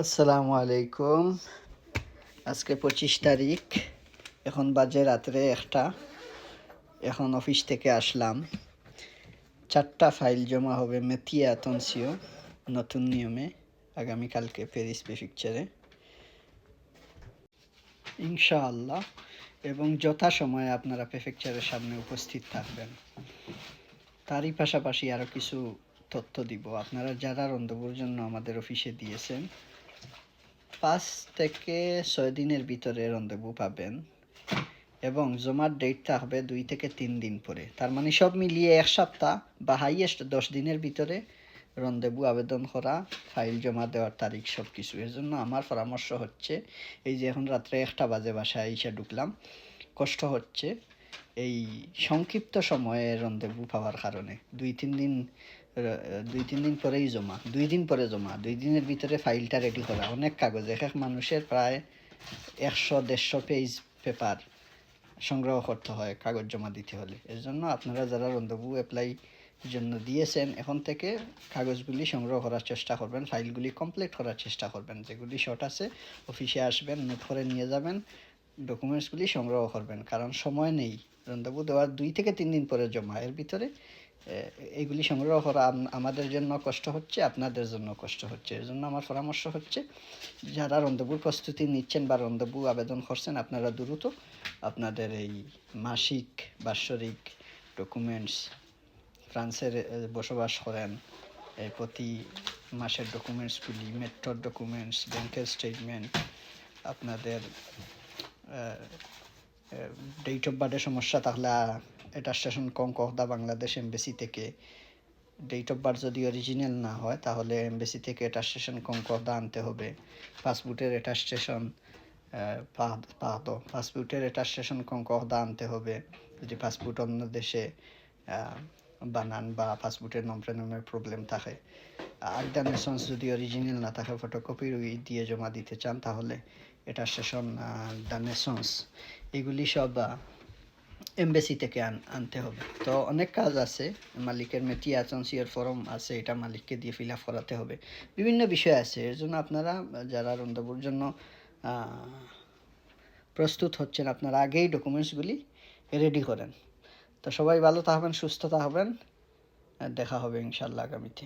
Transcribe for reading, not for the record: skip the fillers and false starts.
আসসালামু আলাইকুম। আজকে 25 তারিখ, এখন বাজে রাত্রে 1টা। এখন অফিস থেকে আসলাম। 4টা ফাইল জমা হবে মেথিয়া তনসিও নতুন নিয়মে আগামীকালকে প্যারিস প্রেফেকচারে ইনশাআল্লাহ, এবং যথাসময়ে আপনারা প্রেফেকচারের সামনে উপস্থিত থাকবেন। তারই পাশাপাশি আরও কিছু তথ্য দিব। আপনারা যারা রন্ধবুর জন্য আমাদের অফিসে দিয়েছেন, 5 থেকে 6 দিনের ভিতরে রন্ধবু পাবেন, এবং জমার ডেটটা হবে 2 থেকে 3 দিন পরে। তার মানে সব মিলিয়ে 1 সপ্তাহ বা হাইয়েস্ট 10 দিনের ভিতরে রন্ধবু আবেদন করা, ফাইল জমা দেওয়ার তারিখ সব কিছু। এর জন্য আমার পরামর্শ হচ্ছে, এই যে এখন রাত্রে 1টা বাজে বাসায় এসে ঢুকলাম, কষ্ট হচ্ছে এই সংক্ষিপ্ত সময়ে রন্ধবু পাওয়ার কারণে। 2-3 দিন পরেই জমা, 2 দিন পরে জমা, 2 দিনের ভিতরে ফাইলটা রেডি করা। অনেক কাগজ, এক মানুষের প্রায় 100-150 পেজ পেপার সংগ্রহ করতে হয় কাগজ জমা দিতে হলে। এর জন্য আপনারা যারা রন্ধবু অ্যাপ্লাই জন্য দিয়েছেন, এখন থেকে কাগজগুলি সংগ্রহ করার চেষ্টা করবেন, ফাইলগুলি কমপ্লিট করার চেষ্টা করবেন। যেগুলি শর্ট আছে অফিসে আসবেন, নোট করে নিয়ে যাবেন, ডকুমেন্টসগুলি সংগ্রহ করবেন, কারণ সময় নেই। রন্ধবু দেওয়ার 2 থেকে 3 দিন পরে জমা, এর ভিতরে এইগুলি সংগ্রহ করা আমাদের জন্য কষ্ট হচ্ছে, আপনাদের জন্য কষ্ট হচ্ছে। এর জন্য আমার পরামর্শ হচ্ছে, যারা রন্ধবুর প্রস্তুতি নিচ্ছেন বা রন্ধবু আবেদন করছেন, আপনারা দ্রুত আপনাদের এই মাসিক বাৎসরিক ডকুমেন্টস, ফ্রান্সের বসবাস করেন, এই প্রতি মাসের ডকুমেন্টসগুলি, মেট্রোর ডকুমেন্টস, ব্যাংকের স্টেটমেন্ট, আপনাদের ডেট অফ বার্থের সমস্যা থাকলে অ্যাটাস্টেশন কনকর্ডা বাংলাদেশ এমবেসি থেকে, ডেট অফ বার্থ যদি অরিজিনাল না হয় তাহলে এমবেসি থেকে অ্যাটাস্টেশন কনকর্ডা আনতে হবে। পাসপোর্টের অ্যাটাস্টেশন কনকর্ডা আনতে হবে যদি পাসপোর্ট অন্য দেশে বানান বা পাসপোর্টের নম্বরের প্রবলেম থাকে। আর দ্য নেশনস যদি অরিজিনাল না থাকে, ফটোকপি দিয়ে জমা দিতে চান, তাহলে অ্যাটাস্টেশন দ্য নেশনস, এগুলি সব এমবেসি থেকে আনতে হবে। তো অনেক কাজ আছে, মালিকের মেথিয়া তনসিওর ফর্ম আছে, এটা মালিককে দিয়ে ফিল আপ করাতে হবে, বিভিন্ন বিষয় আছে। এর জন্য আপনারা যারা রন্ধবুর জন্য প্রস্তুত হচ্ছেন, আপনারা আগেই ডকুমেন্টসগুলি রেডি করেন। তো সবাই ভালো থাকবেন, সুস্থ থাকবেন, দেখা হবে ইনশাআল্লাহ আগামীতে।